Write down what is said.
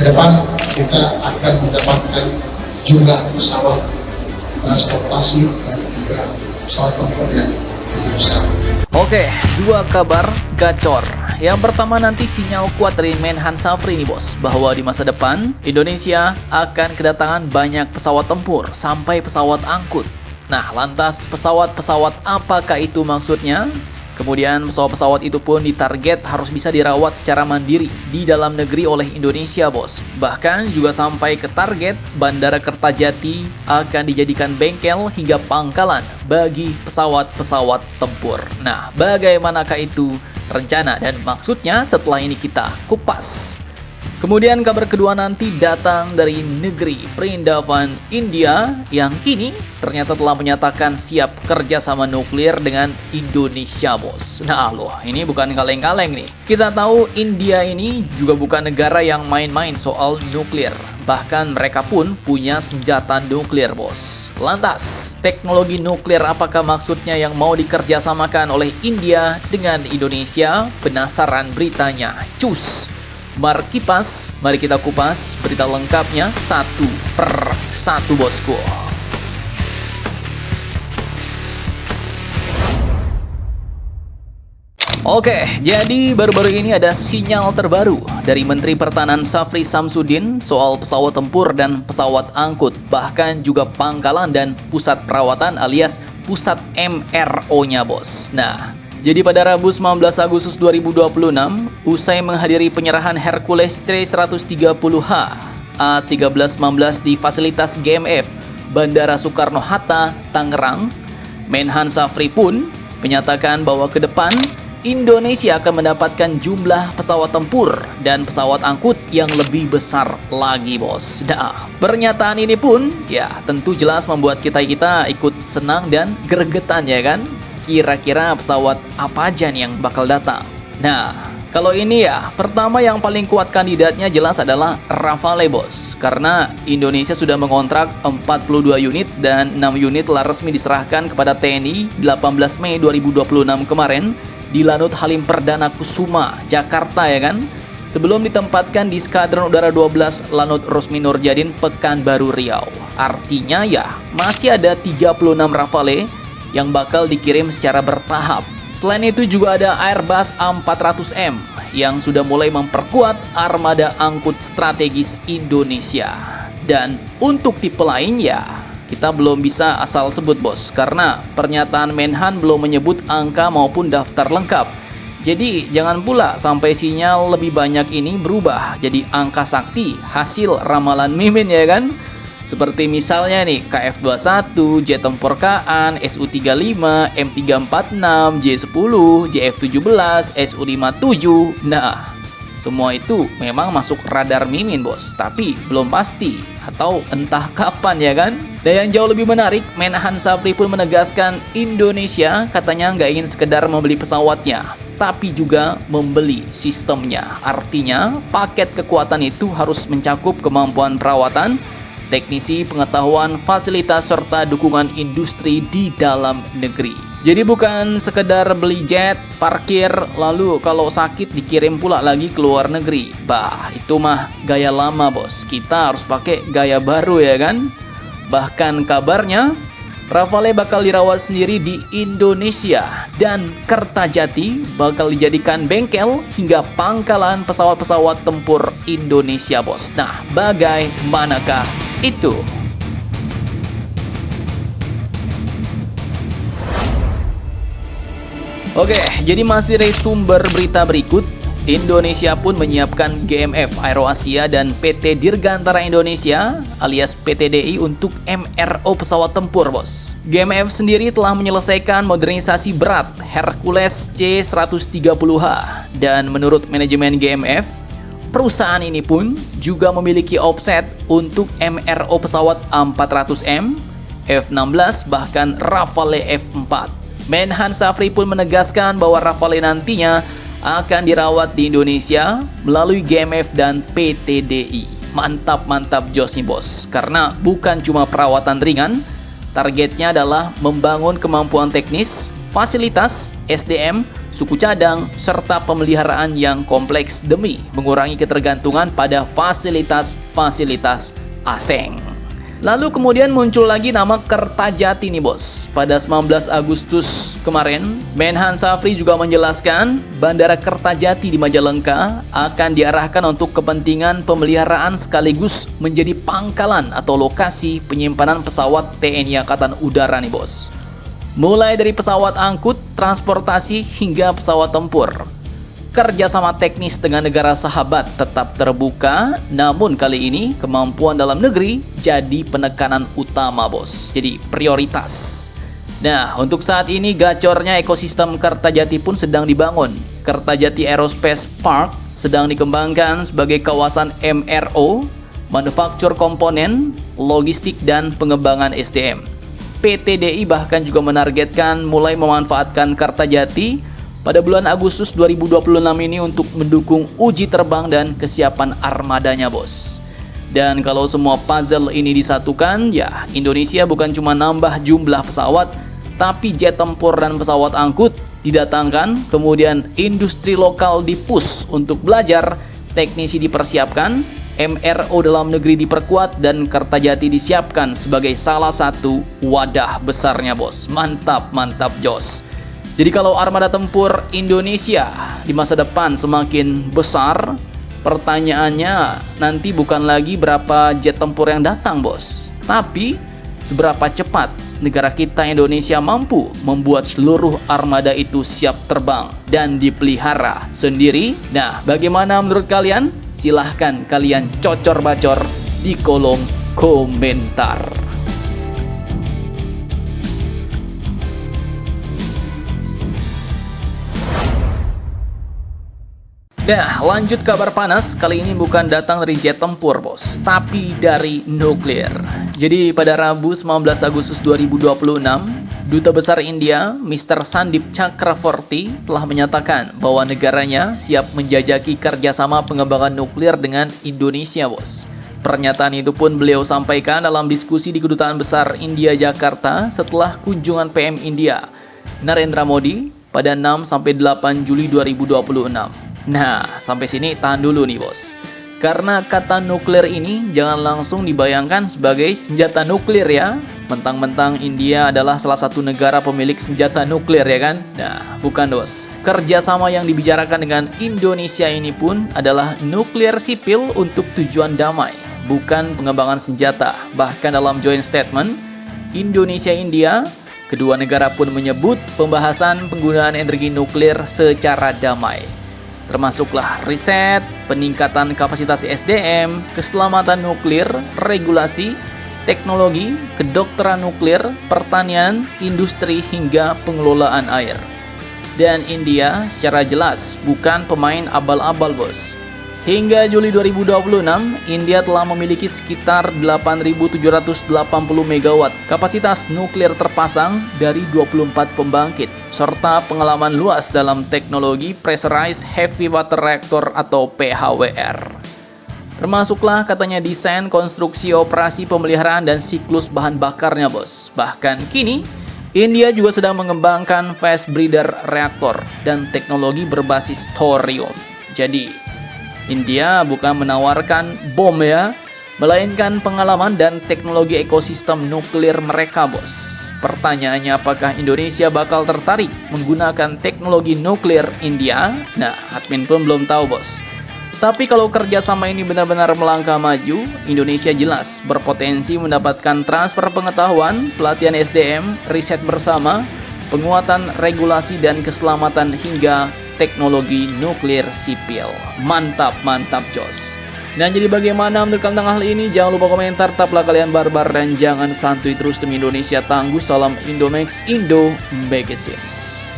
ke depan kita akan mendapatkan jumlah pesawat transportasi dan juga pesawat tempur yang lebih besar. Oke, dua kabar gacor. Yang pertama nanti sinyal kuat dari Menhan Safri nih bos, bahwa di masa depan Indonesia akan kedatangan banyak pesawat tempur sampai pesawat angkut. Nah, lantas pesawat-pesawat apakah itu maksudnya? Kemudian pesawat-pesawat itu pun ditarget harus bisa dirawat secara mandiri di dalam negeri oleh Indonesia bos. Bahkan juga sampai ke target Bandara Kertajati akan dijadikan bengkel hingga pangkalan bagi pesawat-pesawat tempur. Nah, bagaimanakah itu rencana dan maksudnya? Setelah ini kita kupas. Kemudian kabar kedua nanti datang dari negeri Perindavan India yang kini ternyata telah menyatakan siap kerjasama nuklir dengan Indonesia bos. Nah loh, ini bukan kaleng-kaleng nih. Kita tahu India ini juga bukan negara yang main-main soal nuklir. Bahkan mereka pun punya senjata nuklir bos. Lantas, teknologi nuklir apakah maksudnya yang mau dikerjasamakan oleh India dengan Indonesia? Penasaran beritanya? Cus! Mari kipas, mari kita kupas berita lengkapnya satu per satu bosku. Oke, jadi baru-baru ini ada sinyal terbaru dari Menteri Pertahanan Safri Samsudin soal pesawat tempur dan pesawat angkut, bahkan juga pangkalan dan pusat perawatan alias pusat MRO-nya bos. Nah, jadi pada Rabu 19 Agustus 2026, usai menghadiri penyerahan Hercules C-130H A1319 di fasilitas GMF Bandara Soekarno-Hatta, Tangerang, Menhan Safri pun menyatakan bahwa ke depan Indonesia akan mendapatkan jumlah pesawat tempur dan pesawat angkut yang lebih besar lagi bos. Nah, pernyataan ini pun ya tentu jelas membuat kita ikut senang dan gregetan ya kan. Kira-kira pesawat apa aja nih yang bakal datang? Nah, kalau ini ya, pertama yang paling kuat kandidatnya jelas adalah Rafale bos. Karena Indonesia sudah mengontrak 42 unit dan 6 unit telah resmi diserahkan kepada TNI 18 Mei 2026 kemarin di Lanut Halim Perdana Kusuma, Jakarta ya kan? Sebelum ditempatkan di Skadron Udara 12 Lanut Rusmi Nurjadin, Pekanbaru Riau. Artinya ya, masih ada 36 Rafale yang bakal dikirim secara bertahap. Selain itu juga ada Airbus A400M yang sudah mulai memperkuat armada angkut strategis Indonesia. Dan untuk tipe lain ya, kita belum bisa asal sebut bos, karena pernyataan Menhan belum menyebut angka maupun daftar lengkap. Jadi jangan pula sampai sinyal lebih banyak ini berubah jadi angka sakti hasil ramalan Mimin ya kan? Seperti misalnya nih KF-21, Jet Tempur Kaan, Su-35, M346, J-10, JF-17, Su-57. Nah, semua itu memang masuk radar Mimin bos, tapi belum pasti atau entah kapan ya kan. Dan yang jauh lebih menarik, Menhan Safri pun menegaskan Indonesia katanya nggak ingin sekedar membeli pesawatnya, tapi juga membeli sistemnya. Artinya paket kekuatan itu harus mencakup kemampuan perawatan, teknisi, pengetahuan, fasilitas, serta dukungan industri di dalam negeri. Jadi bukan sekedar beli jet, parkir, lalu kalau sakit dikirim pula lagi ke luar negeri. Bah, itu mah gaya lama bos. Kita harus pakai gaya baru ya kan? Bahkan kabarnya, Rafale bakal dirawat sendiri di Indonesia dan Kertajati bakal dijadikan bengkel hingga pangkalan pesawat-pesawat tempur Indonesia bos. Nah, bagaimanakah itu? Oke, jadi masih dari sumber berita berikut. Indonesia pun menyiapkan GMF AeroAsia dan PT Dirgantara Indonesia alias PTDI untuk MRO pesawat tempur bos. GMF sendiri telah menyelesaikan modernisasi berat Hercules C-130H dan menurut manajemen GMF, perusahaan ini pun juga memiliki offset untuk MRO pesawat A400M, F-16 bahkan Rafale F-4. Menhan Safri pun menegaskan bahwa Rafale nantinya akan dirawat di Indonesia melalui GMF dan PTDI. Mantap jos nih bos, karena bukan cuma perawatan ringan, targetnya adalah membangun kemampuan teknis, fasilitas, SDM, suku cadang, serta pemeliharaan yang kompleks demi mengurangi ketergantungan pada fasilitas-fasilitas asing. Lalu kemudian muncul lagi nama Kertajati nih bos. Pada 19 Agustus kemarin, Menhan Safri juga menjelaskan Bandara Kertajati di Majalengka akan diarahkan untuk kepentingan pemeliharaan sekaligus menjadi pangkalan atau lokasi penyimpanan pesawat TNI Angkatan Udara nih bos. Mulai dari pesawat angkut, transportasi hingga pesawat tempur. Kerjasama teknis dengan negara sahabat tetap terbuka, namun kali ini kemampuan dalam negeri jadi penekanan utama bos, jadi prioritas. Nah, untuk saat ini gacornya ekosistem Kertajati pun sedang dibangun. Kertajati Aerospace Park sedang dikembangkan sebagai kawasan MRO, manufaktur komponen, logistik, dan pengembangan SDM. PT DI bahkan juga menargetkan mulai memanfaatkan Kertajati pada bulan Agustus 2026 ini untuk mendukung uji terbang dan kesiapan armadanya bos. Dan kalau semua puzzle ini disatukan, ya Indonesia bukan cuma nambah jumlah pesawat, tapi jet tempur dan pesawat angkut didatangkan, kemudian industri lokal dipush untuk belajar, teknisi dipersiapkan, MRO dalam negeri diperkuat, dan Kertajati disiapkan sebagai salah satu wadah besarnya bos. Mantap, mantap jos. Jadi kalau armada tempur Indonesia di masa depan semakin besar, pertanyaannya nanti bukan lagi berapa jet tempur yang datang bos, tapi seberapa cepat negara kita Indonesia mampu membuat seluruh armada itu siap terbang dan dipelihara sendiri. Nah, bagaimana menurut kalian? Silahkan kalian cocor-bacor di kolom komentar. Nah, lanjut kabar panas, kali ini bukan datang dari jet tempur bos, tapi dari nuklir. Jadi pada Rabu 19 Agustus 2026, Duta Besar India, Mr. Sandip Chakravorty, telah menyatakan bahwa negaranya siap menjajaki kerjasama pengembangan nuklir dengan Indonesia bos. Pernyataan itu pun beliau sampaikan dalam diskusi di Kedutaan Besar India Jakarta setelah kunjungan PM India, Narendra Modi, pada 6-8 Juli 2026. Nah, sampai sini tahan dulu nih bos. Karena kata nuklir ini jangan langsung dibayangkan sebagai senjata nuklir ya. Mentang-mentang India adalah salah satu negara pemilik senjata nuklir ya kan. Nah, bukan bos. Kerjasama yang dibicarakan dengan Indonesia ini pun adalah nuklir sipil untuk tujuan damai, bukan pengembangan senjata. Bahkan dalam joint statement Indonesia-India, kedua negara pun menyebut pembahasan penggunaan energi nuklir secara damai. Termasuklah riset, peningkatan kapasitas SDM, keselamatan nuklir, regulasi, teknologi, kedokteran nuklir, pertanian, industri, hingga pengelolaan air. Dan India secara jelas bukan pemain abal-abal bos. Hingga Juli 2026, India telah memiliki sekitar 8.780 MW kapasitas nuklir terpasang dari 24 pembangkit, serta pengalaman luas dalam teknologi Pressurized Heavy Water Reactor atau PHWR. Termasuklah katanya desain, konstruksi, operasi, pemeliharaan, dan siklus bahan bakarnya bos. Bahkan kini, India juga sedang mengembangkan fast breeder reaktor dan teknologi berbasis thorium. Jadi, India bukan menawarkan bom ya, melainkan pengalaman dan teknologi ekosistem nuklir mereka bos. Pertanyaannya, apakah Indonesia bakal tertarik menggunakan teknologi nuklir India? Nah, admin pun belum tahu bos. Tapi kalau kerjasama ini benar-benar melangkah maju, Indonesia jelas berpotensi mendapatkan transfer pengetahuan, pelatihan SDM, riset bersama, penguatan regulasi dan keselamatan, hingga teknologi nuklir sipil. Mantap, mantap jos. Dan jadi bagaimana menurut kalian tentang hal ini? Jangan lupa komentar, tetaplah kalian barbar dan jangan santuy terus demi Indonesia tangguh. Salam Indomax, Indo Magazines.